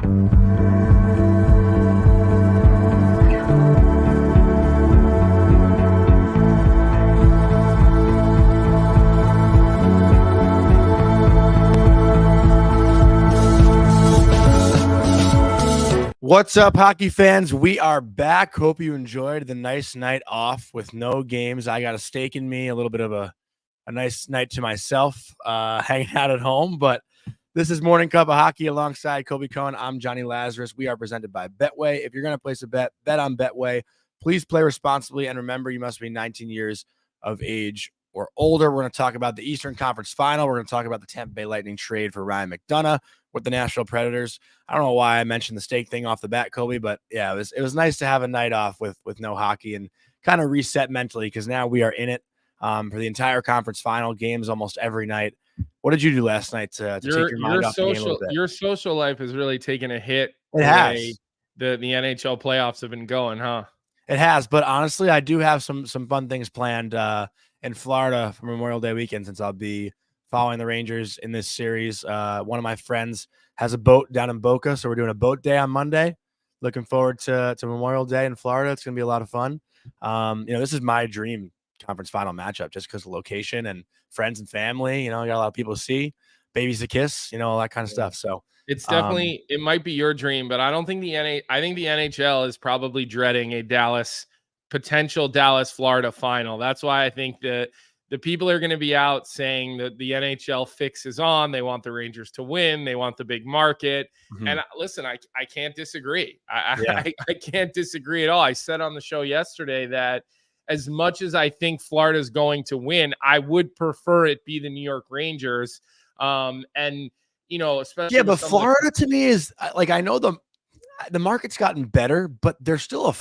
What's up, hockey fans? We are back. Hope you enjoyed the nice night off with no games. I got a steak in me, a little bit of a nice night to myself, hanging out at home. But this is Morning Cup of Hockey alongside Colby Cohen. I'm Jonny Lazarus. We are presented by Betway. If you're going to place a bet on Betway. Please play responsibly. And remember, you must be 19 years of age or older. We're going to talk about the Eastern Conference Final. We're going to talk about the Tampa Bay Lightning trade for Ryan McDonagh with the Nashville Predators. I don't know why I mentioned the steak thing off the bat, Colby, but yeah, it was nice to have a night off with no hockey and kind of reset mentally, because now we are in it for the entire conference final, games almost every night. What did you do last night to take your mind off the game a little bit? Your social life has really taken a hit. It has. The NHL playoffs have been going, huh? It has, but honestly, I do have some fun things planned in Florida for Memorial Day weekend, since I'll be following the Rangers in this series. One of my friends has a boat down in Boca, so we're doing a boat day on Monday. Looking forward to Memorial Day in Florida. It's going to be a lot of fun. This is my dream conference final matchup, just because of location and friends and family. I got a lot of people to see, babies to kiss, all that kind of stuff. So it's definitely it might be your dream, but I don't think I think the NHL is probably dreading a potential Dallas Florida final. That's why I think that the people are going to be out saying that the NHL fix is on. They want the Rangers to win. They want the big market. Mm-hmm. And listen, I can't disagree. I can't disagree at all. I said on the show yesterday that as much as I think Florida is going to win, I would prefer it be the New York Rangers. Especially but Florida to me is like, I know the market's gotten better, but they're still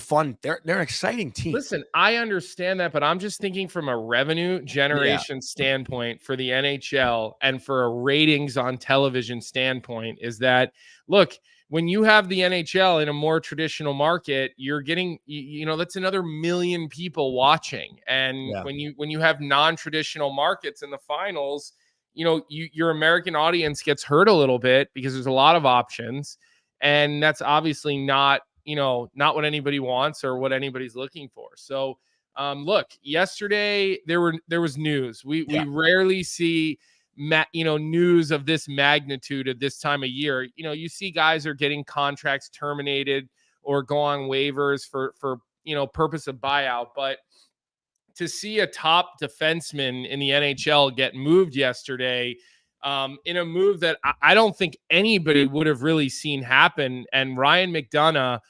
they're an exciting team. Listen, I understand that, but I'm just thinking from a revenue generation standpoint for the NHL and for a ratings on television standpoint, is that, look, when you have the NHL in a more traditional market, you're getting, that's another million people watching. And when you have non-traditional markets in the finals, your American audience gets hurt a little bit because there's a lot of options. And that's obviously not what anybody wants or what anybody's looking for. So, look, yesterday there was news. We rarely see news of this magnitude at this time of year. You see guys are getting contracts terminated or go on waivers for purpose of buyout. But to see a top defenseman in the NHL get moved yesterday, in a move that I don't think anybody would have really seen happen. And Ryan McDonagh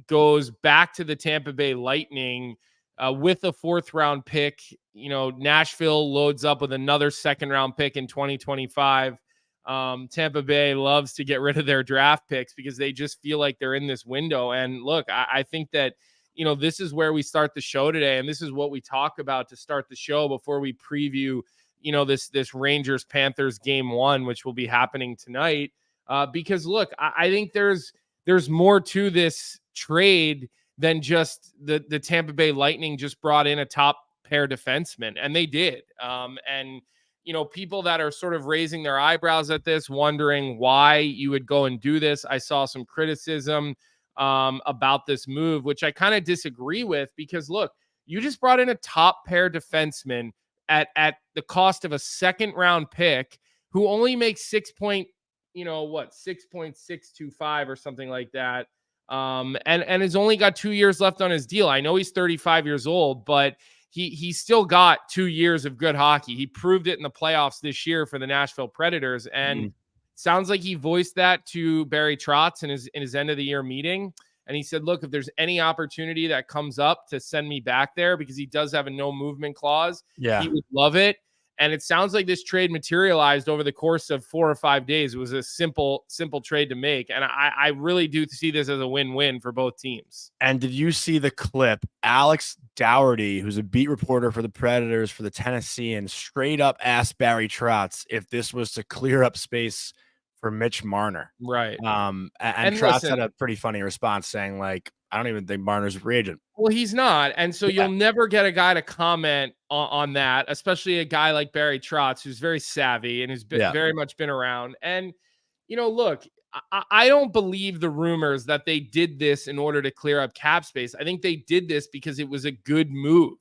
goes back to the Tampa Bay Lightning with a 4th round pick. Nashville loads up with another 2nd round pick in 2025. Tampa Bay loves to get rid of their draft picks because they just feel like they're in this window. And look, I think that, this is where we start the show today. And this is what we talk about to start the show before we preview this Rangers Panthers game 1, which will be happening tonight. Because look, I think there's more to this trade than just the Tampa Bay Lightning just brought in a top pair defenseman, and they did. And people that are sort of raising their eyebrows at this, wondering why you would go and do this. I saw some criticism about this move, which I kind of disagree with, because look, you just brought in a top pair defenseman at the cost of a 2nd round pick, who only makes 6.625 or something like that. And has only got 2 years left on his deal. I know he's 35 years old, but he's still got 2 years of good hockey. He proved it in the playoffs this year for the Nashville Predators. And sounds like he voiced that to Barry Trotz in his end of the year meeting. And he said, look, if there's any opportunity that comes up to send me back there, because he does have a no movement clause, he would love it. And it sounds like this trade materialized over the course of 4 or 5 days. It was a simple trade to make. And I really do see this as a win-win for both teams. And did you see the clip? Alex Dougherty, who's a beat reporter for the Predators for the Tennesseans, straight up asked Barry Trotz if this was to clear up space for Mitch Marner. Right. And Trotz had a pretty funny response saying, like, I don't even think Marner's a free agent. Well, he's not. And so you'll never get a guy to comment on that, especially a guy like Barry Trotz, who's very savvy and who's very much been around. And, look, I don't believe the rumors that they did this in order to clear up cap space. I think they did this because it was a good move.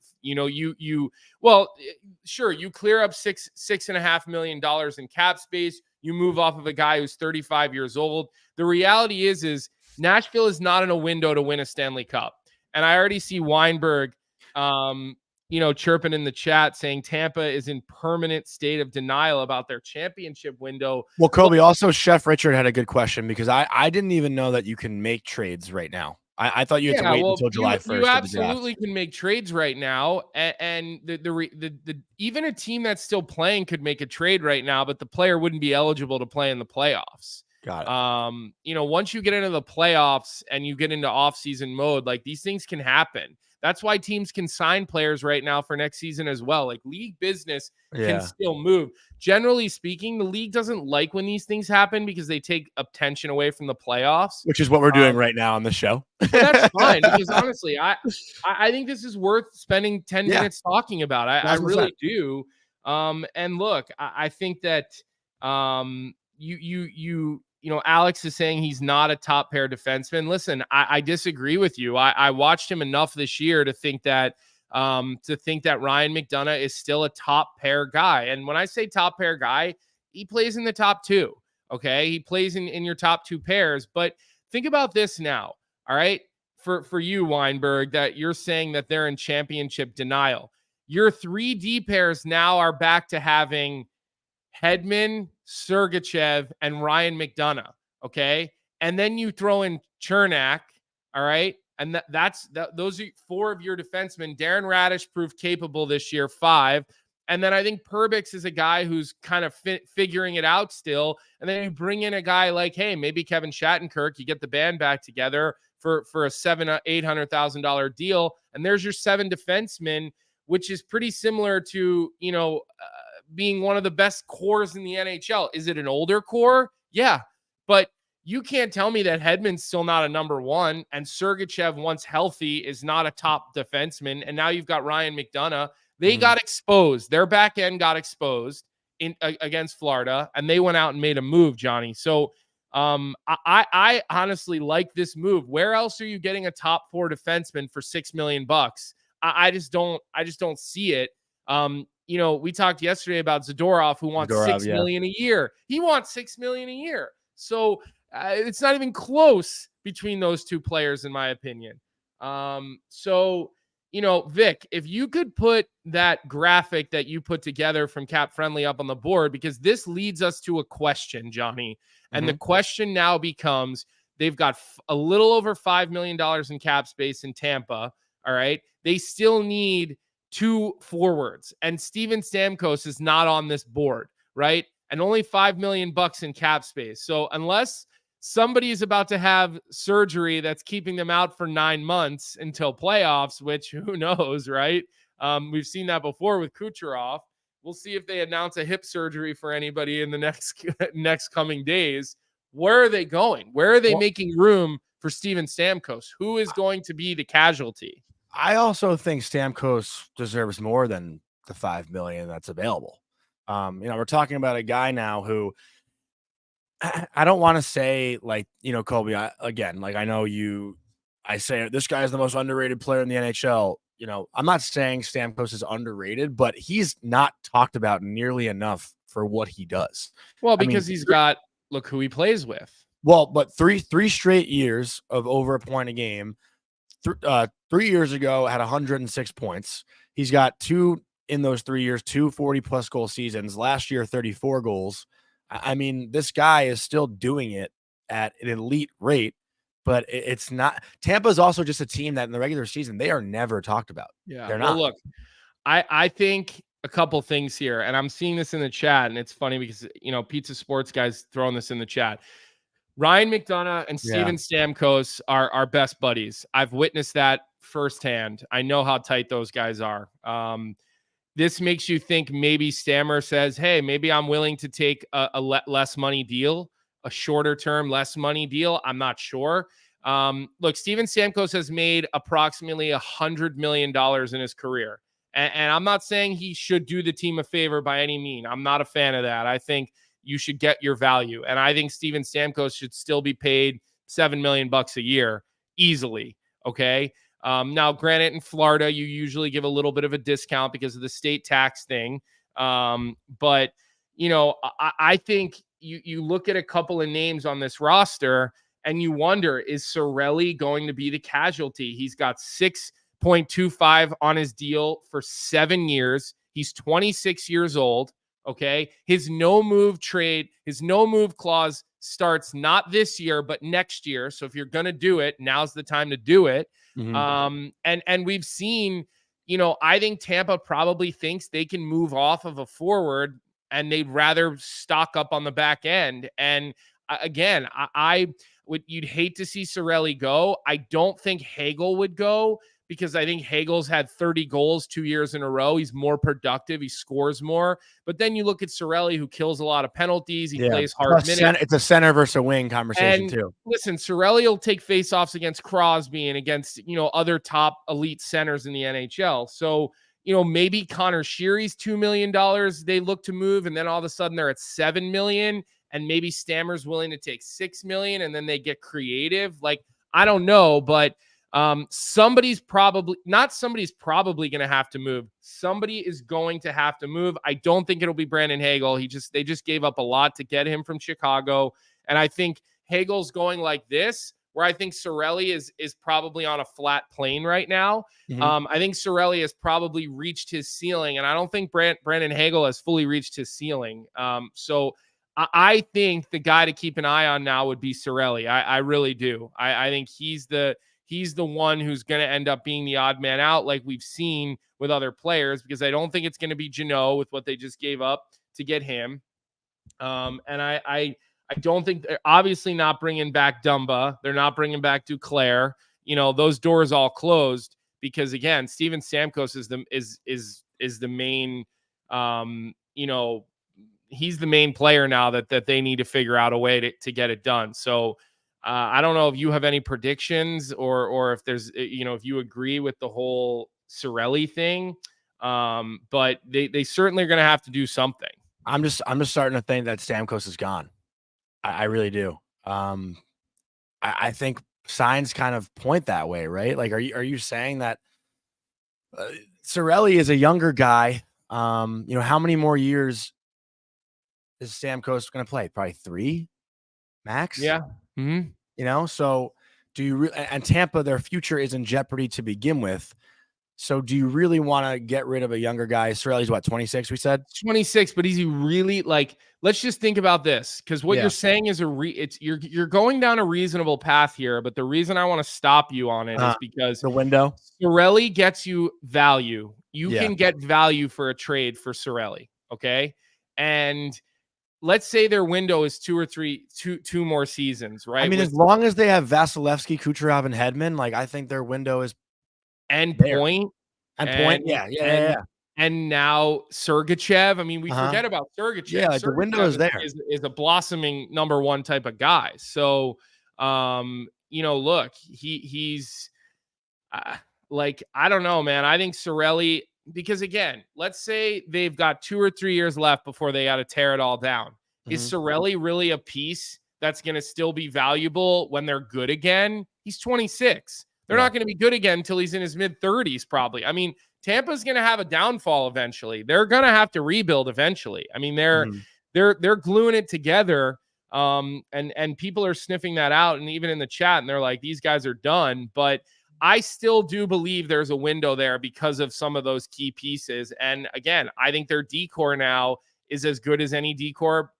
Sure, you clear up $6.5 million in cap space. You move off of a guy who's 35 years old. The reality is Nashville is not in a window to win a Stanley Cup. And I already see Weinberg, chirping in the chat saying Tampa is in permanent state of denial about their championship window. Well, Colby, also Chef Richard had a good question because I didn't even know that you can make trades right now. I thought you had to wait until July 1st. You absolutely can make trades right now, and the even a team that's still playing could make a trade right now, but the player wouldn't be eligible to play in the playoffs. Got it. Once you get into the playoffs and you get into off-season mode, like these things can happen. That's why teams can sign players right now for next season as well. Like league business can still move. Generally speaking, the league doesn't like when these things happen because they take attention away from the playoffs. Which is what we're doing right now on the show. That's fine because honestly, I think this is worth spending 10 minutes talking about. I really do. And look, I think that Alex is saying he's not a top pair defenseman. Listen, I disagree with you. I watched him enough this year to think that Ryan McDonagh is still a top pair guy. And when I say top pair guy, he plays in the top two. Okay. He plays in your top two pairs. But think about this now. All right. For you, Weinberg, that you're saying that they're in championship denial. Your 3D pairs now are back to having Hedman, Sergachev, and Ryan McDonagh, okay? And then you throw in Chernak, all right? And those are 4 of your defensemen. Darren Radish proved capable this year, 5. And then I think Perbix is a guy who's kind of figuring it out still. And then you bring in a guy like, hey, maybe Kevin Shattenkirk, you get the band back together for a $800,000 deal. And there's your 7 defensemen, which is pretty similar to, being one of the best cores in the NHL. Is it an older core? Yeah. But you can't tell me that Hedman's still not a number 1 and Sergachev, once healthy, is not a top defenseman. And now you've got Ryan McDonagh. They got exposed. Their back end got exposed against Florida, and they went out and made a move, Johnny. So I honestly like this move. Where else are you getting a top 4 defenseman for $6 million? I just don't see it. We talked yesterday about Zadorov, who wants $6 million a year. He wants $6 million a year. So it's not even close between those two players, in my opinion. Vic, if you could put that graphic that you put together from Cap Friendly up on the board, because this leads us to a question, Johnny. And the question now becomes, they've got a little over $5 million in cap space in Tampa. All right. They still need 2 forwards, and Steven Stamkos is not on this board, right? And only $5 million in cap space. So unless somebody is about to have surgery that's keeping them out for 9 months until playoffs, which who knows, right? We've seen that before with Kucherov. We'll see if they announce a hip surgery for anybody in the next coming days. Where are they going? Where are they making room for Steven Stamkos? Who is going to be the casualty? I also think Stamkos deserves more than the $5 million that's available. We're talking about a guy now who I don't want to say Colby, I say this guy is the most underrated player in the NHL. I'm not saying Stamkos is underrated, but he's not talked about nearly enough for what he does. Well, because look who he plays with. Well, but three straight years of over a point a game. 3 years ago had 106 points. He's got 2 in those 3 years, 2 40-plus goal seasons. Last year, 34 goals. I mean, this guy is still doing it at an elite rate, but it's not. Tampa's also just a team that in the regular season, they are never talked about. Yeah, they're not. Well, look, I think a couple things here, and I'm seeing this in the chat, and it's funny because, Pizza Sports guys throwing this in the chat. Ryan McDonagh and Steven Stamkos are best buddies. I've witnessed that firsthand. I know how tight those guys are. This makes you think maybe Stammer says, hey, maybe I'm willing to take a less money deal, a shorter term, less money deal. I'm not sure. Look, Steven Stamkos has made approximately $100 million in his career. And I'm not saying he should do the team a favor by any means. I'm not a fan of that. I think you should get your value. And I think Steven Stamkos should still be paid $7 million a year easily. Okay. Now, granted, in Florida, you usually give a little bit of a discount because of the state tax thing. But, you know, I think you look at a couple of names on this roster and you wonder, is Cirelli going to be the casualty? He's got 6.25 on his deal for 7 years. He's 26 years old. Okay. His no move clause starts not this year, but next year. So if you're going to do it, now's the time to do it. Mm-hmm. And we've seen, you know, I think Tampa probably thinks they can move off of a forward and they'd rather stock up on the back end. And again, you'd hate to see Cirelli go. I don't think Hagel would go, because I think Hagel's had 30 goals 2 years in a row. He's more productive. He scores more. But then you look at Cirelli, who kills a lot of penalties. He plays hard minutes. It's a center versus a wing conversation, too. Listen, Cirelli will take faceoffs against Crosby and against, you know, other top elite centers in the NHL. So, you know, maybe Connor Sheary's $2 million they look to move, and then all of a sudden they're at $7 million, and maybe Stammer's willing to take $6 million, and then they get creative. Like, I don't know, but somebody's probably going to have to move. Somebody is going to have to move. I don't think it'll be Brandon Hagel. They just gave up a lot to get him from Chicago. And I think Hagel's going like this, where I think Cirelli is probably on a flat plane right now. Mm-hmm. I think Cirelli has probably reached his ceiling, and I don't think Brandon Hagel has fully reached his ceiling. So I think the guy to keep an eye on now would be Cirelli. I really do. I think he's the one who's going to end up being the odd man out, like we've seen with other players, because I don't think it's going to be Jeannot with what they just gave up to get him. And I don't think they're obviously not bringing back Dumba. They're not bringing back Duclair. You know, those doors all closed because, again, Steven Stamkos is the main, you know, he's the main player now that they need to figure out a way to get it done. So, I don't know if you have any predictions or if there's, you know, if you agree with the whole Cirelli thing, but they certainly are going to have to do something. I'm just starting to think that Stamkos is gone. I really do. I think signs kind of point that way, right? Like, are you saying that Cirelli is a younger guy? You know, how many more years is Stamkos going to play? Probably 3 max. Yeah. Mm-hmm. You know, so do you and Tampa, their future is in jeopardy to begin with. So do you really want to get rid of a younger guy? Cirelli's what, 26, we said? 26, but is he really, like, let's just think about this, because what you're saying is you're going down a reasonable path here, but the reason I want to stop you on it is because the window. Cirelli gets you value. You can get value for a trade for Cirelli, okay? And let's say their window is 2 more seasons, right? I mean, as long as they have Vasilevsky, Kucherov, and Hedman, like, I think their window is Point. Yeah. And now Sergachev. I mean, we forget about Sergachev. Yeah, like, the window is there. Is a blossoming number 1 type of guy. So, you know, look, he's like, I don't know, man. I think Cirelli, because again, let's say they've got 2 or 3 years left before they got to tear it all down. Mm-hmm. Is Cirelli really a piece that's going to still be valuable when they're good again? He's 26. They're not going to be good again until he's in his mid-30s, probably. I mean, Tampa's going to have a downfall eventually. They're going to have to rebuild eventually. I mean, they're gluing it together, and people are sniffing that out, and even in the chat, and they're like, these guys are done. But I still do believe there's a window there because of some of those key pieces. And again, I think their decor now is as good as any decor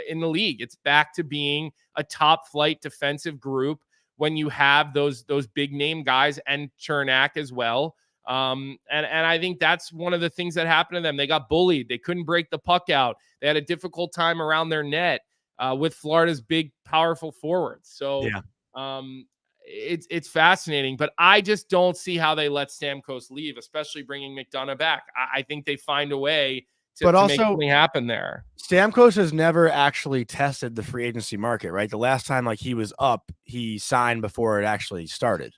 in the league. It's back to being a top flight defensive group when you have those big name guys and Chernak as well. And I think that's one of the things that happened to them. They got bullied. They couldn't break the puck out. They had a difficult time around their net with Florida's big, powerful forwards. So it's fascinating, but I just don't see how they let Stamkos leave, especially bringing McDonagh back. I think they find a way to make something happen there. Stamkos has never actually tested the free agency market, right? The last time, like, he was up, he signed before it actually started.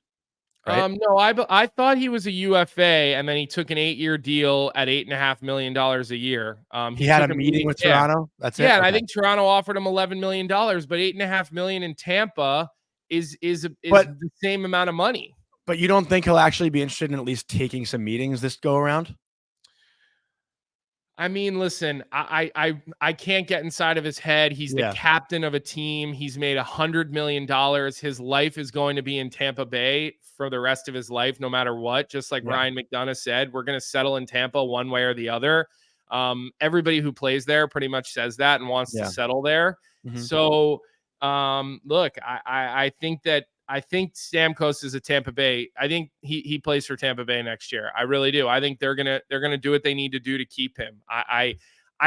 right? No, I thought he was a UFA, and then he took an 8-year deal at $8.5 million a year. He had a meeting with Toronto. That's it. Yeah, and okay. I think Toronto offered him $11 million, but $8.5 million in Tampa is But the same amount of money. But you don't think he'll actually be interested in at least taking some meetings this go around? I mean, listen, I can't get inside of his head. He's the captain of a team. He's made $100 million. His life is going to be in Tampa Bay for the rest of his life, no matter what. Just like Ryan McDonagh said, we're going to settle in Tampa one way or the other. Everybody who plays there pretty much says that and wants to settle there. Mm-hmm. So, look, I think Stamkos is a Tampa Bay. I think he plays for Tampa Bay next year. I really do. I think they're gonna do what they need to do to keep him. I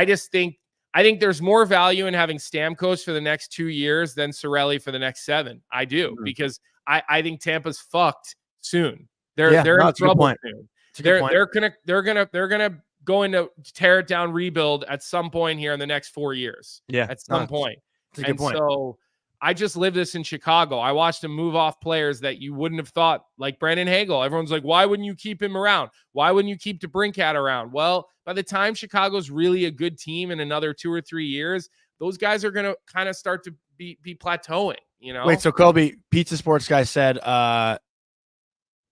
think there's more value in having Stamkos for the next 2 years than Cirelli for the next 7. I do, because I think Tampa's fucked soon. They're in trouble soon. They're gonna go into tear it down, rebuild at some point here in the next 4 years. Yeah, at some point. That's a good point. So I just lived this in Chicago. I watched him move off players that you wouldn't have thought, like Brandon Hagel. Everyone's like, why wouldn't you keep him around? Why wouldn't you keep DeBrincat around? Well, by the time Chicago's really a good team in another 2 or 3 years, those guys are going to kind of start to be plateauing, you know? Wait, so Colby, Pizza Sports guy said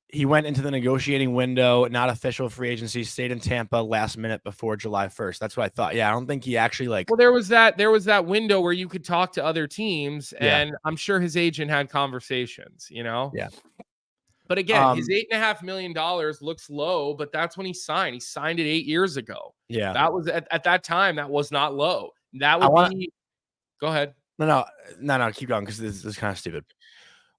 he went into the negotiating window, not official free agency, stayed in Tampa last minute before July 1st. That's what I thought. Yeah, I don't think he actually Well, there was that window where you could talk to other teams, and I'm sure his agent had conversations, you know? Yeah. But again, his $8.5 million looks low, but that's when he signed. He signed it 8 years ago. Yeah. That was at that time, that was not low. That would be. Go ahead. No, keep going, because this is kind of stupid.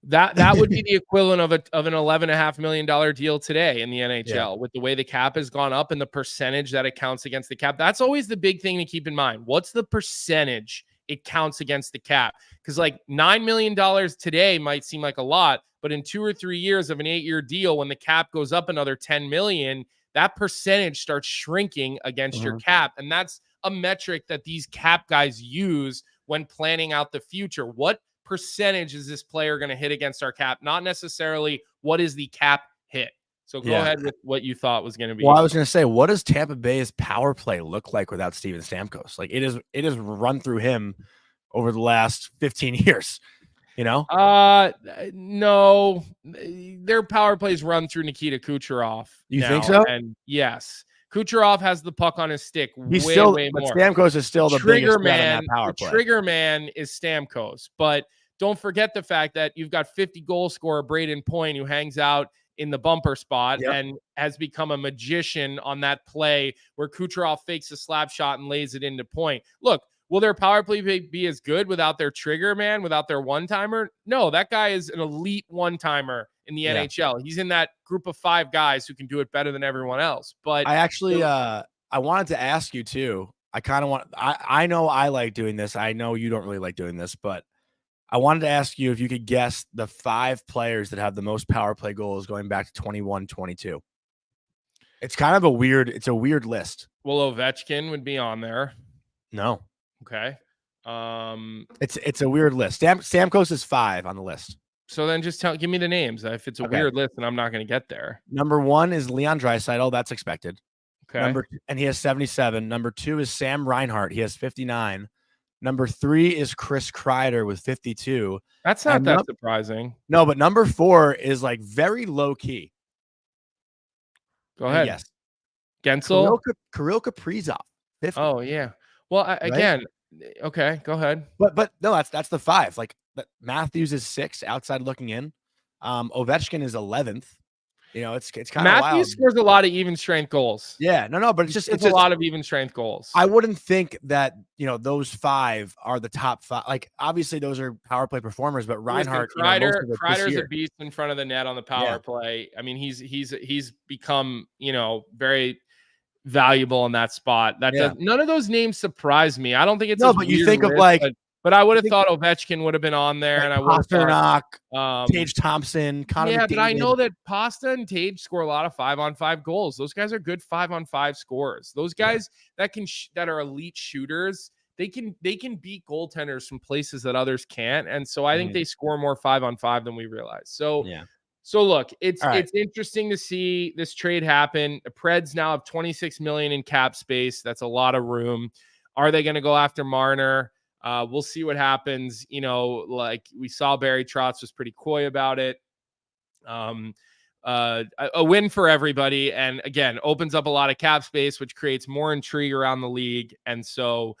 That would be the equivalent of an $11.5 million deal today in the NHL, with the way the cap has gone up and the percentage that it counts against the cap. That's always the big thing to keep in mind. What's the percentage it counts against the cap? Because like $9 million today might seem like a lot, but in 2 or 3 years of an 8-year deal, when the cap goes up another 10 million, that percentage starts shrinking against your cap. And that's a metric that these cap guys use when planning out the future. What percentage is this player going to hit against our cap? Not necessarily what is the cap hit. So go ahead with what you thought was going to be. Well, I was going to say, what does Tampa Bay's power play look like without Steven Stamkos? Like it is run through him over the last 15 years, you know? No, their power plays run through Nikita Kucherov. You think so? And yes, Kucherov has the puck on his stick. He's way still, more. But Stamkos is still the biggest man in that power play. Trigger man is Stamkos, but don't forget the fact that you've got 50 goal scorer Braden Point, who hangs out in the bumper spot and has become a magician on that play where Kucherov fakes a slap shot and lays it into Point. Look, will their power play be as good without their trigger man, without their one-timer? No, that guy is an elite one-timer in the NHL. He's in that group of 5 guys who can do it better than everyone else. But I actually, I wanted to ask you too. I know I like doing this. I know you don't really like doing this, but I wanted to ask you if you could guess the 5 players that have the most power play goals going back to 21-22. It's kind of a weird list. Well, Ovechkin would be on there. No. Okay. It's a weird list. Stamkos is 5 on the list. So then just give me the names. If it's a weird list, then I'm not going to get there. Number 1 is Leon Draisaitl. That's expected. Okay. And he has 77. Number 2 is Sam Reinhart. He has 59. Number 3 is Chris Kreider with 52. That's not that surprising. No, but number 4 is like very low key. Go ahead. Yes. Gensel. Kirill Kaprizov. 50. Oh yeah. Well, again, okay. Go ahead. But no, that's the 5. Like Matthews is 6 outside looking in. Ovechkin is 11th. You know, it's kind of wild. Matthews scores a lot of even strength goals. Yeah, no, but it's a lot of even strength goals. I wouldn't think that, you know, those 5 are the top 5. Like obviously those are power play performers, but Reinhart, Kreider's a beast in front of the net on the power play. I mean, he's become, you know, very valuable in that spot. None of those names surprise me. I don't think it's but you think of like. But I would have thought Ovechkin would have been on there, and I would have thought Tage Thompson, Connor McDavid. But I know that Pasta and Tage score a lot of 5-on-5 goals. Those guys are good 5-on-5 scorers. Those guys that are elite shooters, they can beat goaltenders from places that others can't, and so I think they score more 5-on-5 than we realize. So So look, it's All right. it's interesting to see this trade happen. The Preds now have 26 million in cap space. That's a lot of room. Are they going to go after Marner? We'll see what happens. You know, like we saw Barry Trotz was pretty coy about it. A win for everybody, and again, opens up a lot of cap space, which creates more intrigue around the league, and so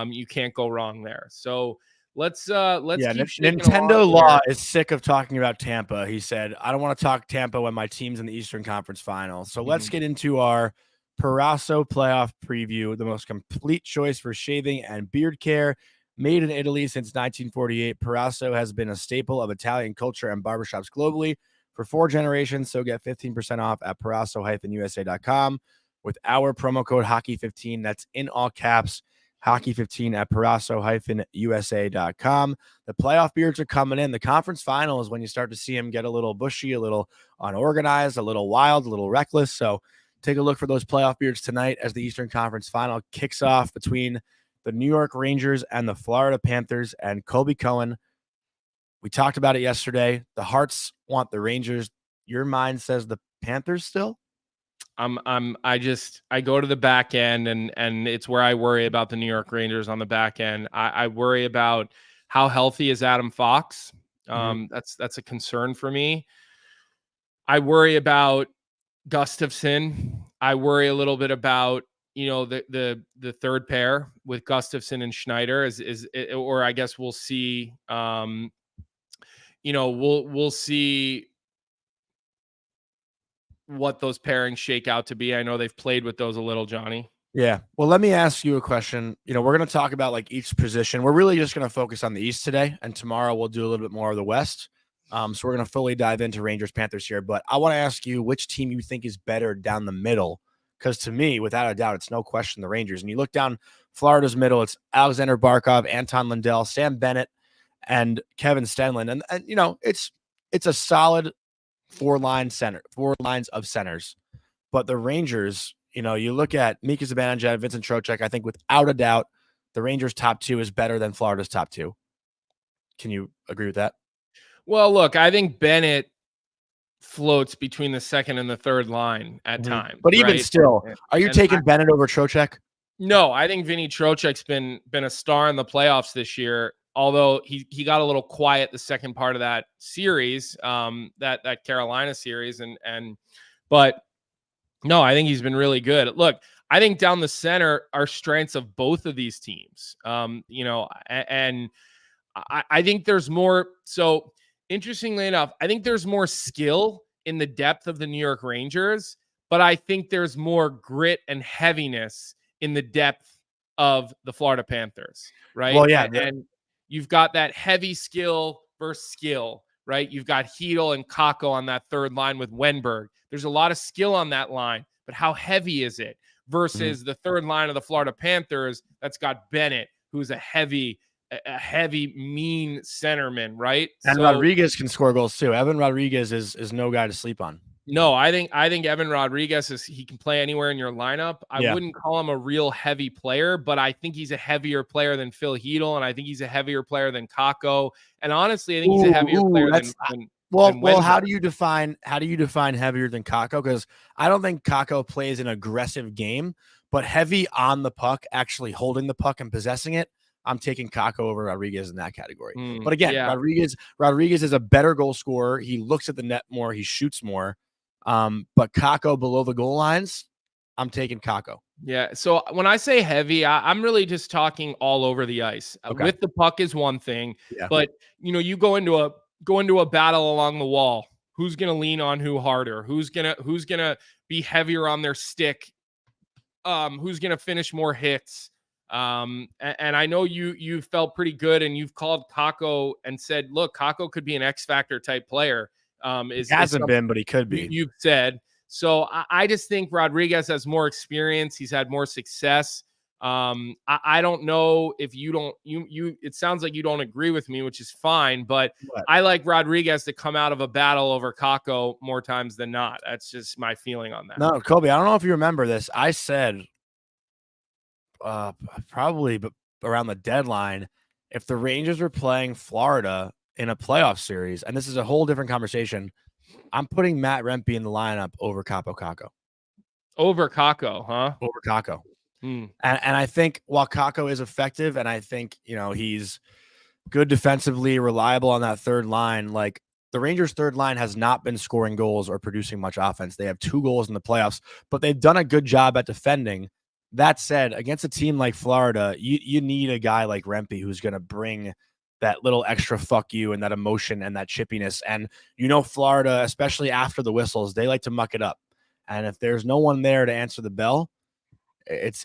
you can't go wrong there. So let's keep shaking Nintendo along Law here. is sick of talking about Tampa. He said, I don't want to talk Tampa when my team's in the Eastern Conference Final. So let's get into our Parasso playoff preview, the most complete choice for shaving and beard care. Made in Italy since 1948, Parasso has been a staple of Italian culture and barbershops globally for 4 generations. So get 15% off at parasso-usa.com with our promo code hockey15. That's in all caps. Hockey15 at parasso-usa.com. The playoff beards are coming in. The conference final is when you start to see them get a little bushy, a little unorganized, a little wild, a little reckless. So take a look for those playoff beards tonight as the Eastern Conference final kicks off between the New York Rangers and the Florida Panthers and Colby Cohen. We talked about it yesterday. The hearts want the Rangers. Your mind says the Panthers still? I go to the back end and it's where I worry about the New York Rangers on the back end. I worry about how healthy is Adam Fox. That's a concern for me. I worry about Gustafsson. I worry a little bit about, you know, the third pair with Gustafsson and Schneider or I guess we'll see, you know, we'll see what those pairings shake out to be. I know they've played with those a little, Johnny. Yeah. Well, let me ask you a question. You know, we're going to talk about like each position. We're really just going to focus on the East today, and tomorrow we'll do a little bit more of the West. So we're going to fully dive into Rangers Panthers here, but I want to ask you which team you think is better down the middle. Because to me, without a doubt, it's no question the Rangers. And you look down Florida's middle, it's Alexander Barkov, Anton Lundell, Sam Bennett, and Kevin Stenlund. And you know, it's a solid 4 lines of centers. But the Rangers, you know, you look at Mika Zibanejad, Vincent Trocheck, I think without a doubt, the Rangers' top 2 is better than Florida's top 2. Can you agree with that? Well, look, I think Bennett floats between the second and the third line at times. But even still, are you taking Bennett over Trocheck? No, I think Vinny Trocheck's been a star in the playoffs this year. Although he got a little quiet the second part of that series, that Carolina series, but no, I think he's been really good. Look, I think down the center are strengths of both of these teams. You know, and I think there's more. So interestingly enough, I think there's more skill in the depth of the New York Rangers, but I think there's more grit and heaviness in the depth of the Florida Panthers, right? Well, yeah, and you've got that heavy skill versus skill, right? You've got Hedel and Kakko on that third line with Wenberg. There's a lot of skill on that line, but how heavy is it versus the third line of the Florida Panthers that's got Bennett, who's a heavy, mean centerman, right? And Rodriguez can score goals too. Evan Rodriguez is no guy to sleep on. No, I think Evan Rodriguez he can play anywhere in your lineup. I wouldn't call him a real heavy player, but I think he's a heavier player than Phil Hedel, and I think he's a heavier player than Kakko. And honestly, I think he's a heavier player than Well, how do you define heavier than Kakko? Because I don't think Kakko plays an aggressive game, but heavy on the puck, actually holding the puck and possessing it. I'm taking Kakko over Rodriguez in that category. But again, Rodriguez is a better goal scorer. He looks at the net more. He shoots more. But Kakko below the goal lines, I'm taking Kakko. Yeah. So when I say heavy, I'm really just talking all over the ice. Okay. With the puck is one thing, but you know, you go into a battle along the wall. Who's going to lean on who harder? Who's going to be heavier on their stick? Who's going to finish more hits? And I know you felt pretty good, and you've called Kakko and said, look, Kakko could be an X factor type player. He hasn't been, but he could be. You've said. So I just think Rodriguez has more experience. He's had more success. I don't know if you it sounds like you don't agree with me, which is fine, but I like Rodriguez to come out of a battle over Kakko more times than not. That's just my feeling on that. No, Colby, I don't know if you remember this. I said probably around the deadline, if the Rangers were playing Florida in a playoff series, and this is a whole different conversation, I'm putting Matt Rempe in the lineup over Kako. Over Kako, huh? Over Kako. Hmm. And I think while Kako is effective, and I think, he's good defensively, reliable on that third line, like the Rangers' third line has not been scoring goals or producing much offense. They have 2 goals in the playoffs, but they've done a good job at defending. That said, against a team like Florida, you need a guy like Rempe who's going to bring that little extra fuck you and that emotion and that chippiness. And Florida, especially after the whistles, they like to muck it up. And if there's no one there to answer the bell, it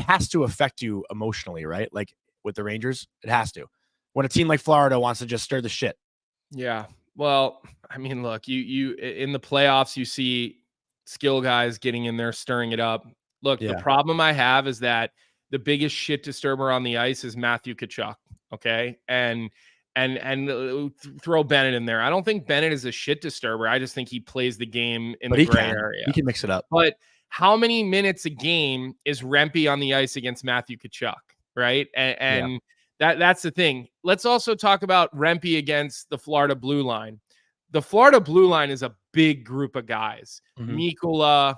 has to affect you emotionally, right? Like with the Rangers, it has to. When a team like Florida wants to just stir the shit. Yeah. Well, I mean, look, you in the playoffs, you see skill guys getting in there, stirring it up. Look, the problem I have is that the biggest shit disturber on the ice is Matthew Tkachuk. Okay. And throw Bennett in there. I don't think Bennett is a shit disturber. I just think he plays the game in the gray area. He can mix it up. But how many minutes a game is Rempe on the ice against Matthew Tkachuk? Right. And that's the thing. Let's also talk about Rempe against the Florida Blue Line. The Florida Blue Line is a big group of guys. Mikula,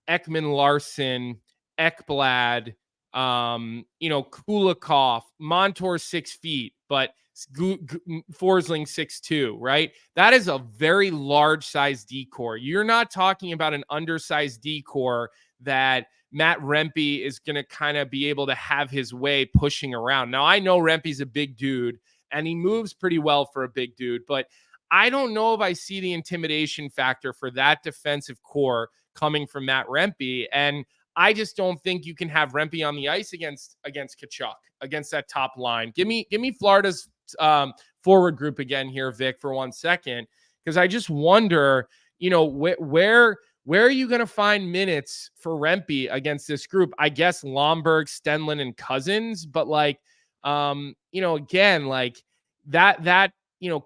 Ekman-Larsson, Ekblad, Kulikov, Montour 6 feet, but Forsling 6'2", right? That is a very large size D-core. You're not talking about an undersized D-core that Matt Rempe is going to kind of be able to have his way pushing around. Now, I know Rempe's a big dude, and he moves pretty well for a big dude, but I don't know if I see the intimidation factor for that defensive core coming from Matt Rempe, and I just don't think you can have Rempe on the ice against Tkachuk, against that top line. Give me Florida's forward group again here, Vic, for 1 second, because I just wonder, where are you going to find minutes for Rempe against this group? I guess Lomberg, Stenlund, and Cousins, but again, like that.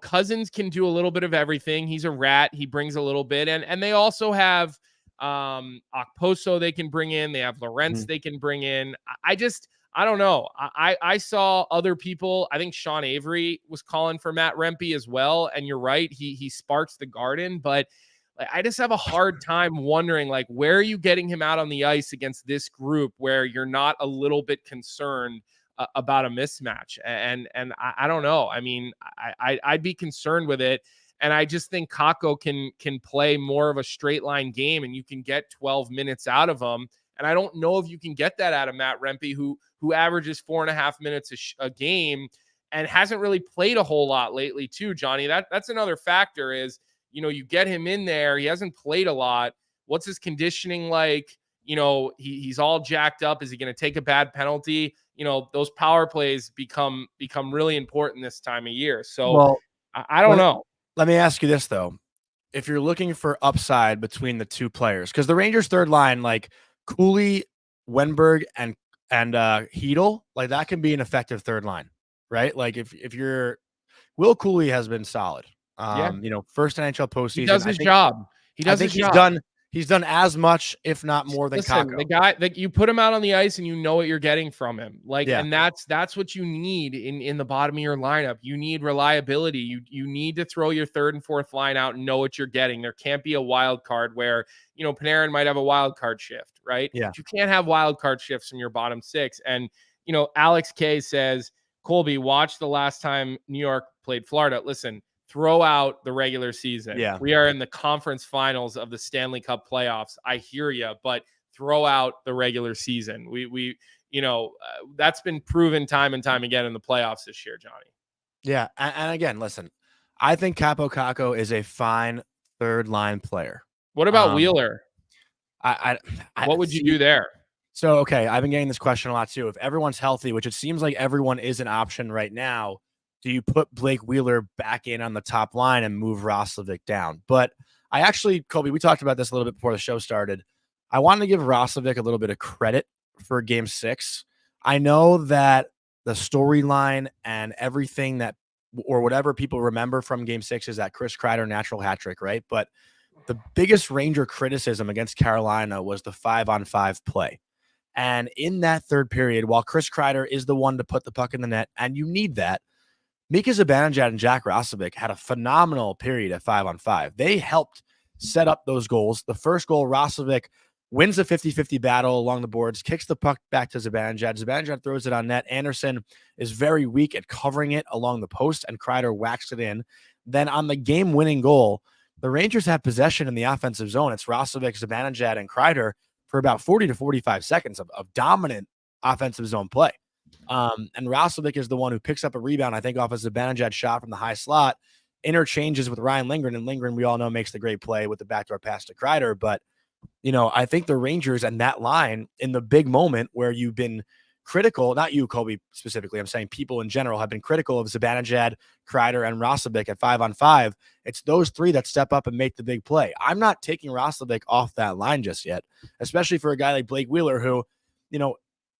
Cousins can do a little bit of everything. He's a rat. He brings a little bit, and they also have Okposo they can bring in. They have Lorentz they can bring in. I don't know. I saw other people. I think Sean Avery was calling for Matt Rempe as well. And you're right. He sparks the garden, but I just have a hard time wondering, where are you getting him out on the ice against this group where you're not a little bit concerned about a mismatch? And I don't know. I mean, I'd be concerned with it. And I just think Kako can play more of a straight line game, and you can get 12 minutes out of him. And I don't know if you can get that out of Matt Rempe, who averages 4.5 minutes a game and hasn't really played a whole lot lately too, Johnny. That's another factor is, you get him in there. He hasn't played a lot. What's his conditioning like? He's all jacked up. Is he going to take a bad penalty? Those power plays become really important this time of year. So I don't know. Let me ask you this, though. If you're looking for upside between the two players, because the Rangers' third line, like Cooley, Wenberg, and Hedl, like that can be an effective third line, right? Like if you're Will Cooley has been solid. First NHL postseason. He does his job. He's done as much, if not more, than Kako. The guy that you put him out on the ice and you know what you're getting from him. And that's what you need in the bottom of your lineup. You need reliability. You need to throw your third and fourth line out and know what you're getting. There can't be a wild card where, Panarin might have a wild card shift, right? Yeah. But you can't have wild card shifts from your bottom six. And, Alex K says, Colby, watch the last time New York played Florida. Listen, throw out the regular season. Yeah. We are in the conference finals of the Stanley Cup playoffs. I hear you, but throw out the regular season. That's been proven time and time again in the playoffs this year, Johnny. Yeah. And again, listen, I think Kako is a fine third line player. What about Wheeler? What would you do there? So, okay, I've been getting this question a lot too. If everyone's healthy, which it seems like everyone is an option right now, do you put Blake Wheeler back in on the top line and move Roslovic down? But I actually, Colby, we talked about this a little bit before the show started. I wanted to give Roslovic a little bit of credit for Game 6. I know that the storyline and everything that, or whatever people remember from Game 6 is that Chris Kreider natural hat trick, right? But the biggest Ranger criticism against Carolina was the 5-on-5 play. And in that third period, while Chris Kreider is the one to put the puck in the net, and you need that, Mika Zibanejad and Jack Roslovic had a phenomenal period at 5-on-5. They helped set up those goals. The first goal, Roslovic wins a 50-50 battle along the boards, kicks the puck back to Zibanejad. Zibanejad throws it on net. Anderson is very weak at covering it along the post, and Kreider whacks it in. Then on the game-winning goal, the Rangers have possession in the offensive zone. It's Roslovic, Zibanejad, and Kreider for about 40 to 45 seconds of dominant offensive zone play. And Roslovic is the one who picks up a rebound, I think, off a Zibanejad shot from the high slot, interchanges with Ryan Lindgren, and Lindgren, we all know, makes the great play with the backdoor pass to Kreider. But, I think the Rangers and that line in the big moment where you've been critical, not you, Colby, specifically, I'm saying people in general have been critical of Zibanejad, Kreider, and Roslovic at 5-on-5. It's those three that step up and make the big play. I'm not taking Roslovic off that line just yet, especially for a guy like Blake Wheeler who,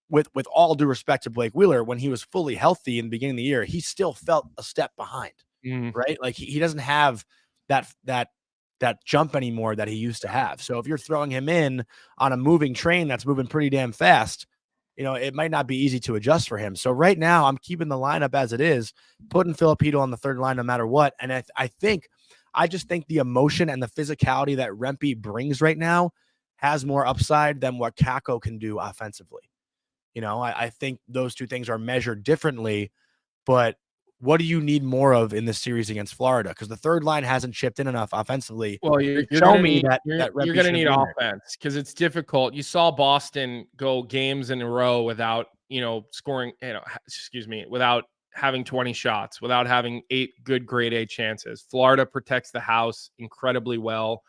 with all due respect to Blake Wheeler, when he was fully healthy in the beginning of the year, he still felt a step behind, right? Like he doesn't have that jump anymore that he used to have. So if you're throwing him in on a moving train that's moving pretty damn fast, it might not be easy to adjust for him. So right now I'm keeping the lineup as it is, putting Filipino on the third line no matter what. And I just think the emotion and the physicality that Rempe brings right now has more upside than what Kakko can do offensively. I think those two things are measured differently, but what do you need more of in this series against Florida? Because the third line hasn't chipped in enough offensively. Well, you're going to need offense because it's difficult. You saw Boston go games in a row without, scoring, without having 20 shots, without having 8 good grade A chances. Florida protects the house incredibly well.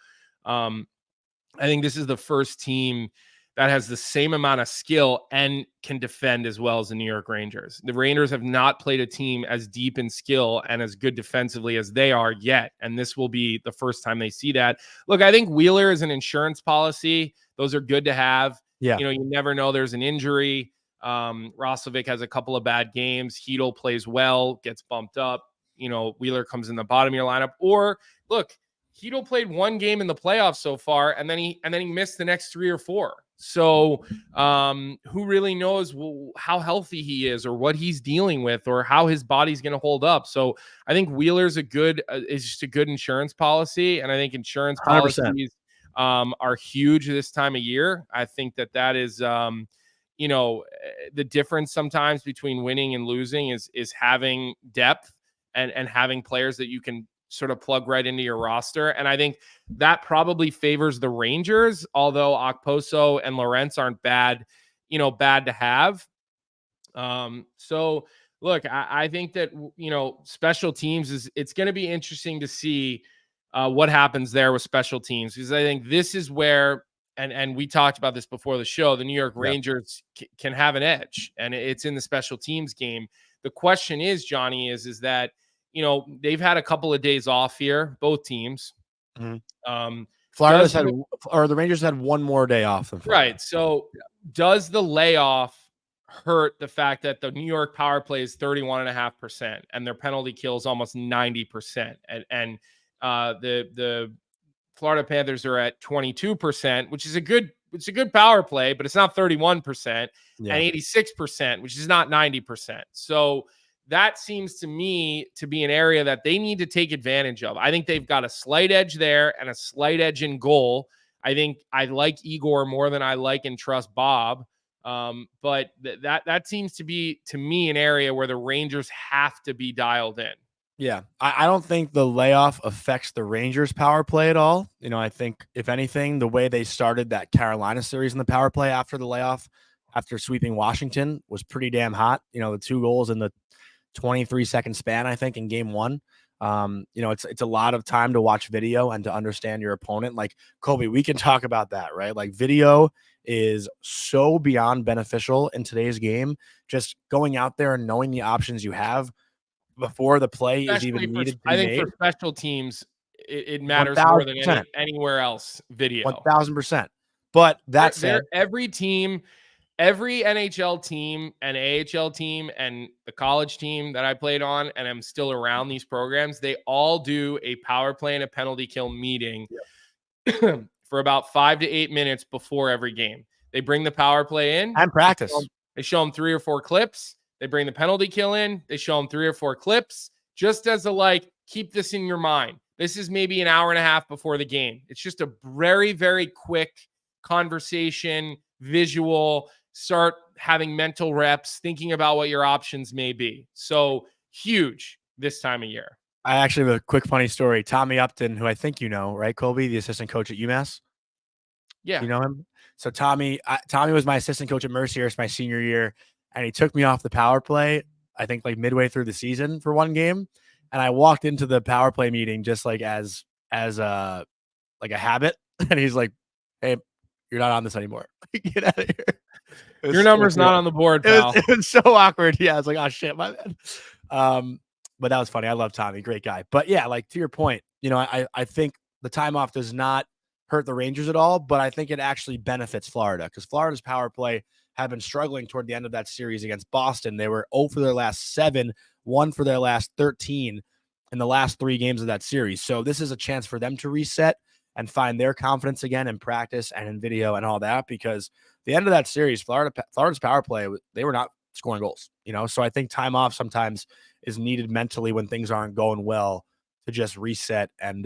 I think this is the first team that has the same amount of skill and can defend as well as the New York Rangers. The Rangers have not played a team as deep in skill and as good defensively as they are yet, and this will be the first time they see that. Look, I think Wheeler is an insurance policy. Those are good to have. Yeah. You never know there's an injury. Roslovic has a couple of bad games. Hedl plays well, gets bumped up. Wheeler comes in the bottom of your lineup. Or, look, Hedl played one game in the playoffs so far, and then he missed the next 3 or 4. So who really knows how healthy he is or what he's dealing with or how his body's going to hold up. So I think Wheeler's is just a good insurance policy. And I think insurance 100%. Policies are huge this time of year. I think that is, the difference sometimes between winning and losing is having depth and having players that you can sort of plug right into your roster. And I think that probably favors the Rangers, although Okposo and Lorentz aren't bad to have. So look, I think that, special teams it's going to be interesting to see what happens there with special teams, because I think this is where, and we talked about this before the show, the New York Rangers can have an edge, and it's in the special teams game. The question is, Johnny, is that, they've had a couple of days off here, both teams. The Rangers had one more day off than Florida. Right. So does the layoff hurt the fact that the New York power play is 31.5% and their penalty kill is almost 90%? And the Florida Panthers are at 22%, which is a good power play, but it's not 31%, and 86%, which is not 90%. So that seems to me to be an area that they need to take advantage of. I think they've got a slight edge there and a slight edge in goal. I think I like Igor more than I like and trust Bob. But that seems to be, to me, an area where the Rangers have to be dialed in. Yeah, I don't think the layoff affects the Rangers power play at all. I think, if anything, the way they started that Carolina series in the power play after the layoff, after sweeping Washington, was pretty damn hot. The 2 goals in the 23-second span, I think, in game 1. It's a lot of time to watch video and to understand your opponent. Like, Colby, we can talk about that, right? Like, video is so beyond beneficial in today's game. Just going out there and knowing the options you have before the play is even needed. I think for special teams, it matters more than anywhere else. Video, 1,000%. But that said, every team, every NHL team and AHL team and the college team that I played on, and I'm still around these programs, they all do a power play and a penalty kill meeting for about 5 to 8 minutes before every game. They bring the power play in and practice. They show them 3 or 4 clips. They bring the penalty kill in. They show them 3 or 4 clips just as a like, keep this in your mind. This is maybe an hour and a half before the game. It's just a very, very quick conversation, visual, start having mental reps, thinking about what your options may be. So huge this time of year. I actually have a quick funny story. Tommy Upton, who I think you know, right, Colby, the assistant coach at UMass? Yeah. You know him? So Tommy was my assistant coach at Mercyhurst my senior year, and he took me off the power play, I think like midway through the season for one game. And I walked into the power play meeting just like as a habit. And he's like, "Hey, you're not on this anymore. Get out of here." Your number's not on the board, pal. It was so awkward. Yeah, I was like, "Oh shit, my bad." But that was funny. I love Tommy, great guy. But yeah, like to your point, I think the time off does not hurt the Rangers at all, but I think it actually benefits Florida because Florida's power play have been struggling toward the end of that series against Boston. They were 0 for their last 7, 1 for their last 13 in the last 3 games of that series. So this is a chance for them to reset and find their confidence again in practice and in video and all that, because the end of that series, Florida's power play, they were not scoring goals, So I think time off sometimes is needed mentally when things aren't going well to just reset and,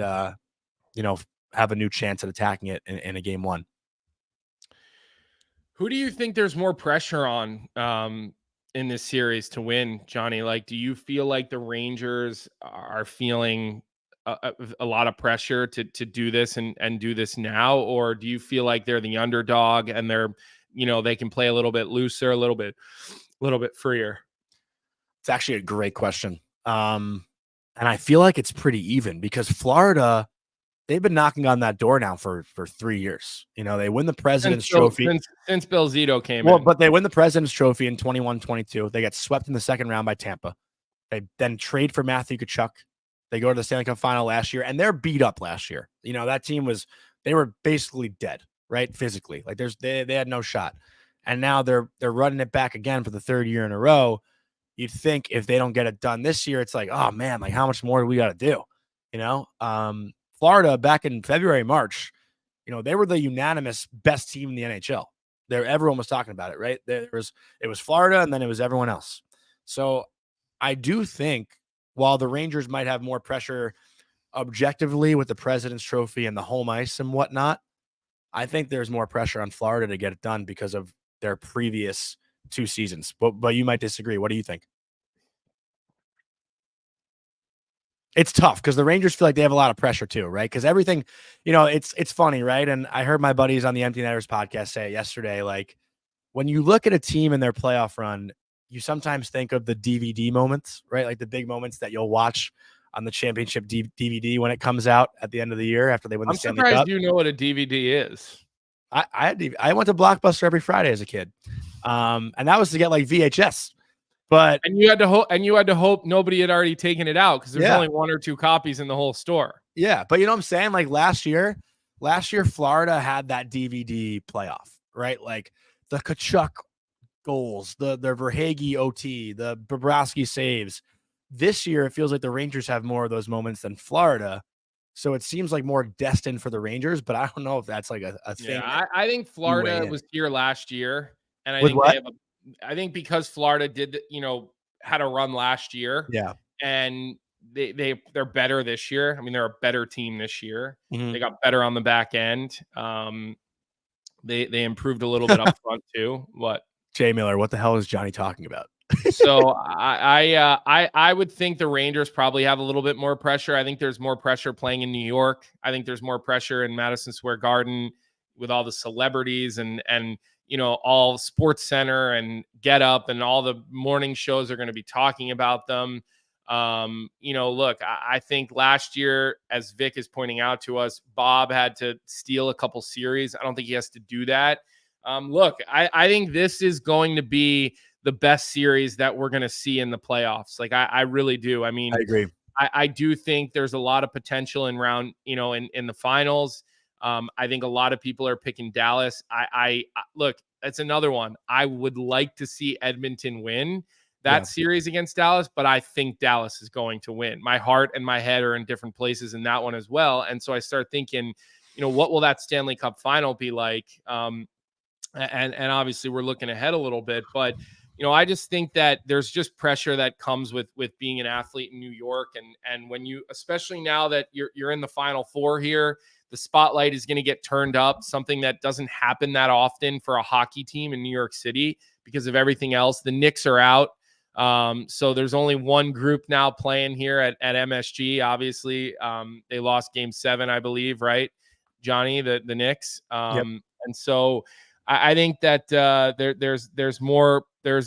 have a new chance at attacking it in a game 1. Who do you think there's more pressure on in this series to win, Johnny? Like, do you feel like the Rangers are feeling a lot of pressure to do this and do this now? Or do you feel like they're the underdog and they're, they can play a little bit looser, a little bit freer? It's actually a great question. And I feel like it's pretty even because Florida, they've been knocking on that door now for 3 years. They win the President's Trophy. Since Bill Zito came in. But they win the President's Trophy in 21-22. They get swept in the second round by Tampa. They then trade for Matthew Tkachuk. They go to the Stanley Cup final last year, and they're beat up last year. That team they were basically dead, right? Physically. Like they had no shot. And now they're running it back again for the 3rd year in a row. You'd think if they don't get it done this year, it's like, oh man, like how much more do we got to do? Florida back in February, March, they were the unanimous best team in the NHL. Everyone was talking about it, right? It was Florida, and then it was everyone else. So I do think while the Rangers might have more pressure objectively with the President's Trophy and the home ice and whatnot, I think there's more pressure on Florida to get it done because of their previous 2 seasons. But you might disagree. What do you think? It's tough because the Rangers feel like they have a lot of pressure too, right? Because everything, it's funny, right? And I heard my buddies on the Empty Netters podcast say it yesterday, like when you look at a team in their playoff run, you sometimes think of the DVD moments, right? Like the big moments that you'll watch on the championship DVD when it comes out at the end of the year after they win the Stanley Cup. I'm surprised you know what a DVD is. I went to Blockbuster every Friday as a kid, and that was to get like VHS. But you had to hope nobody had already taken it out because there's only 1 or 2 copies in the whole store. Yeah, but you know what I'm saying? Like last year, Florida had that DVD playoff, right? Like the Tkachuk goals, the Verhaeghe OT, the Bobrovsky saves. This year, it feels like the Rangers have more of those moments than Florida. So it seems like more destined for the Rangers, but I don't know if that's like a thing. Yeah, I think Florida was here last year. And I With think what? I think because Florida had a run last year. Yeah. And they're better this year. I mean, they're a better team this year. Mm-hmm. They got better on the back end. They improved a little bit up front too. What? Jay Miller, what the hell is Johnny talking about? So I would think the Rangers probably have a little bit more pressure. I think there's more pressure playing in New York. I think there's more pressure in Madison Square Garden with all the celebrities and all Sports Center and Get Up and all the morning shows are going to be talking about them. Look, I think last year, as Vic is pointing out to us, Bob had to steal a couple series. I don't think he has to do that. Look, I think this is going to be the best series that we're going to see in the playoffs. Like, I really do. I mean, I agree. I do think there's a lot of potential in the finals. I think a lot of people are picking Dallas. I look, that's another one. I would like to see Edmonton win that series against Dallas, but I think Dallas is going to win. My heart and my head are in different places in that one as well. And so I start thinking, what will that Stanley Cup final be like? And obviously we're looking ahead a little bit, but I just think that there's just pressure that comes with being an athlete in New York. And when you, especially now that you're in the Final Four here, the spotlight is going to get turned up, something that doesn't happen that often for a hockey team in New York City because of everything else. The Knicks are out. So there's only one group now playing here at MSG. Obviously, they lost Game 7, I believe, right, Jonny, the Knicks. Yep. And so I think that there's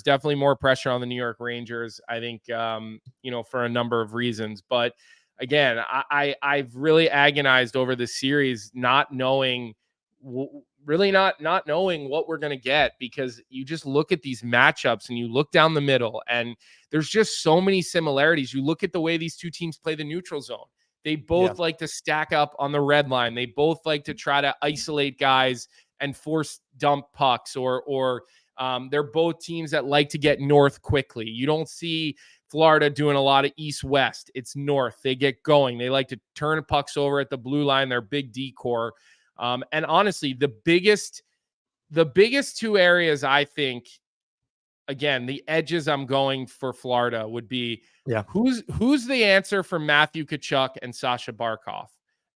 definitely more pressure on the New York Rangers. I think for a number of reasons, but again, I've really agonized over the series, not knowing not knowing what we're going to get, because you just look at these matchups and you look down the middle and there's just so many similarities. You look at the way these two teams play the neutral zone. They both like to stack up on the red line. They both like to try to isolate guys and force dump pucks, or they're both teams that like to get north quickly. You don't see Florida doing a lot of east-west. It's north. They get going. They like to turn pucks over at the blue line. They're big D-core. And honestly, the biggest two areas, I think, again, the edges I'm going for Florida would be who's the answer for Matthew Tkachuk and Sasha Barkov?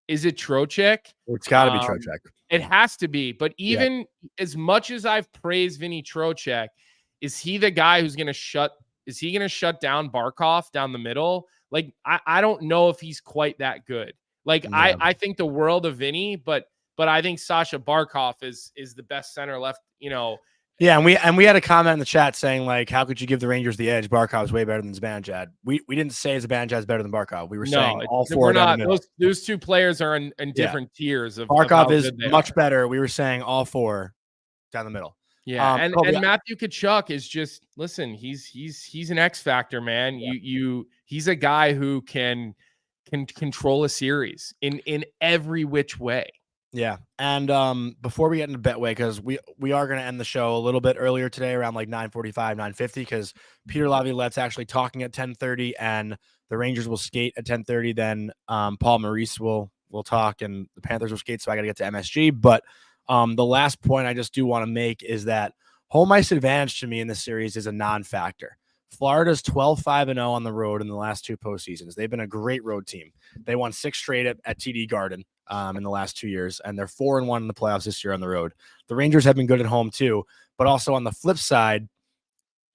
Is it Trocheck? It's got to be Trocheck. It has to be. But even as much as I've praised Vinny Trocheck, is he the guy who's going to shut down Barkov down the middle? Like, I don't know if he's quite that good. Like, I think the world of Vinny, but I think Sasha Barkov is the best center left, Yeah, and we had a comment in the chat saying, like, how could you give the Rangers the edge? Barkov's way better than Zibanejad. We didn't say Zibanejad's better than Barkov. We were saying all four. Those two players are in different tiers of Barkov is much better. We were saying all four down the middle. Yeah, and Matthew Tkachuk is just, listen, he's an X factor, man. Yeah. He's a guy who can control a series in every which way. Yeah. And before we get into Betway, because we are going to end the show a little bit earlier today, around like 9:45, 9:50, because Peter Laviolette's actually talking at 10:30 and the Rangers will skate at 10:30. Then Paul Maurice will talk and the Panthers will skate. So I got to get to MSG. But the last point I just do want to make is that home ice advantage to me in this series is a non-factor. Florida's 12-5-0 on the road in the last two postseasons. They've been a great road team. They won 6 straight at TD Garden in the last 2 years, and they're 4-1 in the playoffs this year on the road. The Rangers have been good at home too, but also on the flip side,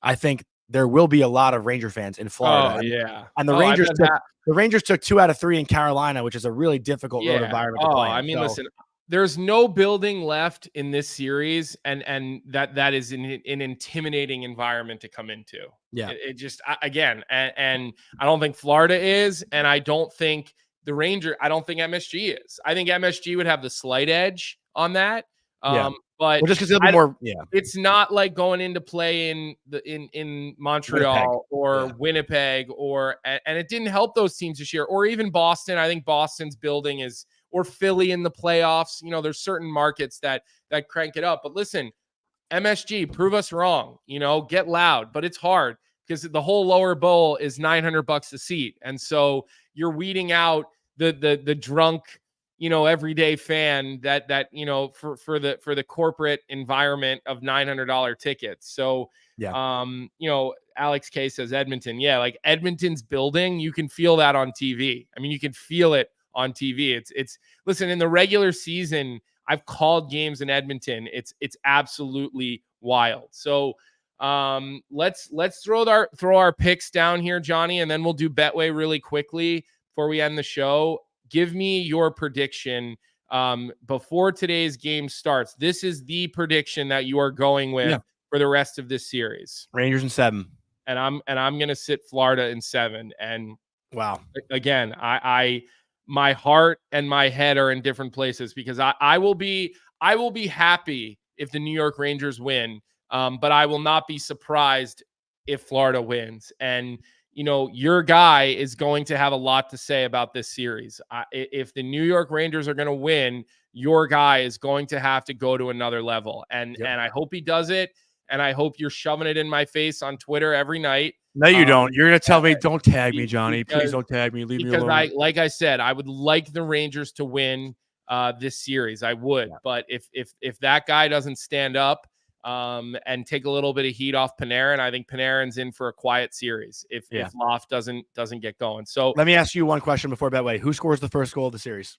I think there will be a lot of Ranger fans in Florida. Oh, yeah. And the Rangers took 2 out of 3 in Carolina, which is a really difficult road environment to play in. I mean, listen, there's no building left in this series, and that is an intimidating environment to come into. Yeah. It just, again, and I don't think Florida is, and I don't think I don't think MSG is. I think MSG would have the slight edge on that. But just because it'll be more, it's not like going into play in Montreal or Winnipeg and it didn't help those teams this year, or even Boston. I think Boston's building is, or Philly in the playoffs. There's certain markets that crank it up. But listen, MSG, prove us wrong. Get loud, but it's hard because the whole lower bowl is $900 a seat, and so you're weeding out the drunk, everyday fan that for the corporate environment of $900 tickets. So Alex K says Edmonton. Yeah, like Edmonton's building, you can feel that on TV. I mean, you can feel it on TV. It's listen, in the regular season, I've called games in Edmonton. It's absolutely wild. So let's throw our picks down here, Jonny, and then we'll do Betway really quickly before we end the show. Give me your prediction before today's game starts. This is the prediction that you are going with for the rest of this series. Rangers in 7. And I'm going to sit Florida in 7. And wow, again, my heart and my head are in different places, because I will be happy if the New York Rangers win, but I will not be surprised if Florida wins. And your guy is going to have a lot to say about this series. If the New York Rangers are going to win, your guy is going to have to go to another level. And I hope he does it. And I hope you're shoving it in my face on Twitter every night. No, you don't. You're going to tell me, don't tag me, Jonny. Please don't tag me. Leave me alone. Because like I said, I would like the Rangers to win this series. I would. Yeah. But if that guy doesn't stand up, and take a little bit of heat off Panarin. I think Panarin's in for a quiet series if Loft doesn't get going. So let me ask you one question before Betway. Who scores the first goal of the series?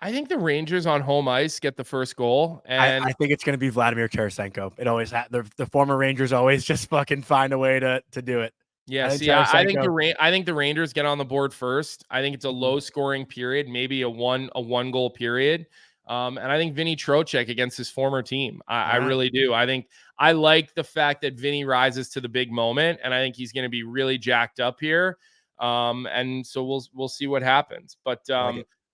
I think the Rangers on home ice get the first goal, and I think it's going to be Vladimir Tarasenko. It always the former Rangers always just fucking find a way to do it. Yeah, I think the Rangers get on the board first. I think it's a low scoring period, maybe a one goal period. And I think Vinny Trocheck against his former team. I really do. I like the fact that Vinny rises to the big moment, and I think he's going to be really jacked up here. And so we'll see what happens. But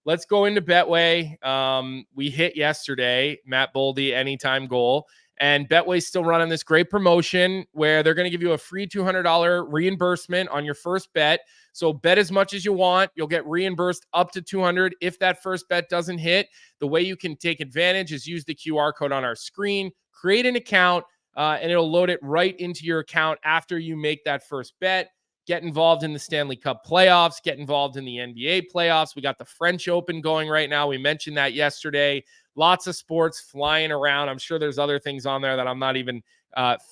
let's go into Betway. We hit yesterday, Matt Boldy, anytime goal. And Betway's still running this great promotion where they're going to give you a free $200 reimbursement on your first bet. So bet as much as you want. You'll get reimbursed up to $200 if that first bet doesn't hit. The way you can take advantage is use the QR code on our screen, create an account, and it'll load it right into your account after you make that first bet. Get involved in the Stanley Cup playoffs, get involved in the NBA playoffs. We got the French Open going right now. We mentioned that yesterday. Lots of sports flying around. I'm sure there's other things on there that I'm not even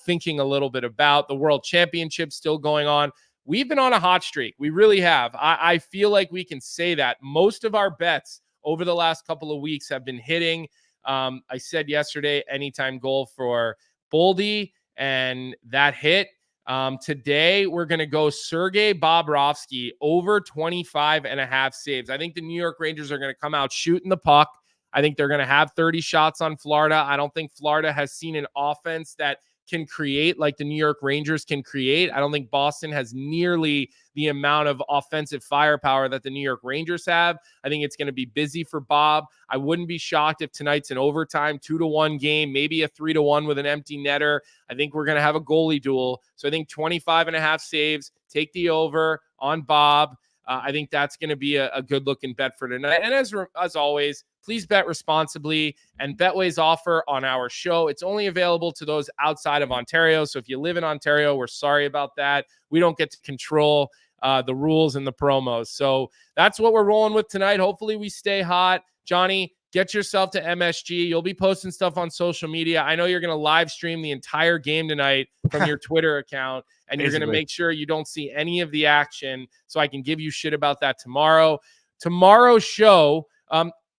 thinking a little bit about. The World Championship still going on. We've been on a hot streak. We really have. I feel like we can say that. Most of our bets over the last couple of weeks have been hitting. I said yesterday, anytime goal for Boldy, and that hit. Today, we're going to go Sergei Bobrovsky over 25.5 saves. I think the New York Rangers are going to come out shooting the puck. I think they're going to have 30 shots on Florida. I don't think Florida has seen an offense that can create like the New York Rangers can create. I don't think Boston has nearly the amount of offensive firepower that the New York Rangers have. I think it's going to be busy for Bob. I wouldn't be shocked if tonight's an overtime 2-1 game, maybe a 3-1 with an empty netter. I think we're going to have a goalie duel. So I think 25.5 saves, take the over on Bob. I think that's going to be a good looking bet for tonight. And as always, please bet responsibly. And Betway's offer on our show, it's only available to those outside of Ontario. So if you live in Ontario, we're sorry about that. We don't get to control the rules and the promos. So that's what we're rolling with tonight. Hopefully we stay hot. Jonny, get yourself to MSG. You'll be posting stuff on social media. I know you're going to live stream the entire game tonight from your Twitter account, and you're going to make sure you don't see any of the action so I can give you shit about that tomorrow. Tomorrow's show,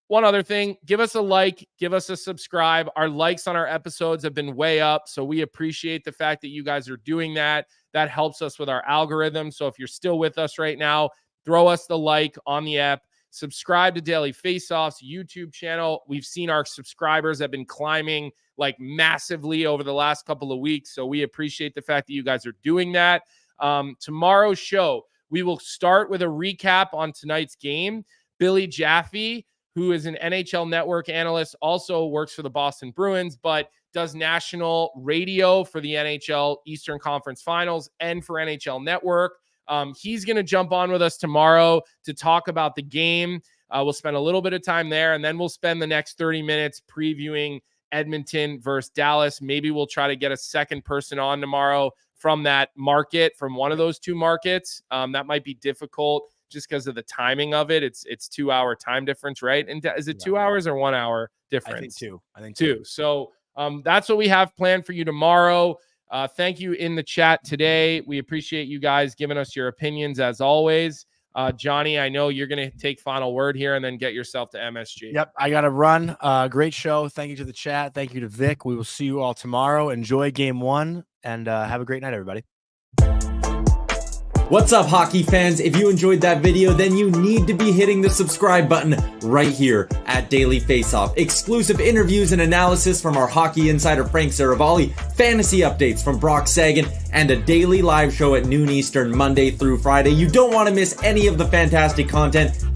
one other thing, give us a like, give us a subscribe. Our likes on our episodes have been way up, so we appreciate the fact that you guys are doing that. That helps us with our algorithm. So if you're still with us right now, throw us the like on the app. Subscribe to Daily Faceoff's YouTube channel. We've seen our subscribers have been climbing like massively over the last couple of weeks, so we appreciate the fact that you guys are doing that. Tomorrow's show, we will start with a recap on tonight's game. Billy Jaffe, who is an NHL Network analyst, also works for the Boston Bruins, but does national radio for the NHL Eastern Conference Finals and for NHL Network. He's going to jump on with us tomorrow to talk about the game. We'll spend a little bit of time there, and then we'll spend the next 30 minutes previewing Edmonton versus Dallas. Maybe we'll try to get a second person on tomorrow from that market, from one of those two markets. That might be difficult just because of the timing of it. It's 2-hour time difference, right? And is it 2 hours or 1 hour difference? I think two. So that's what we have planned for you tomorrow. Thank you in the chat today. We appreciate you guys giving us your opinions as always. Jonny, I know you're going to take final word here and then get yourself to MSG. Yep, I got to run. Great show. Thank you to the chat. Thank you to Vic. We will see you all tomorrow. Enjoy game one, and have a great night, everybody. What's up, hockey fans? If you enjoyed that video, then you need to be hitting the subscribe button right here at Daily Faceoff. Exclusive interviews and analysis from our hockey insider Frank Saravalli, fantasy updates from Brock Sagan, and a daily live show at noon Eastern, Monday through Friday. You don't want to miss any of the fantastic content, so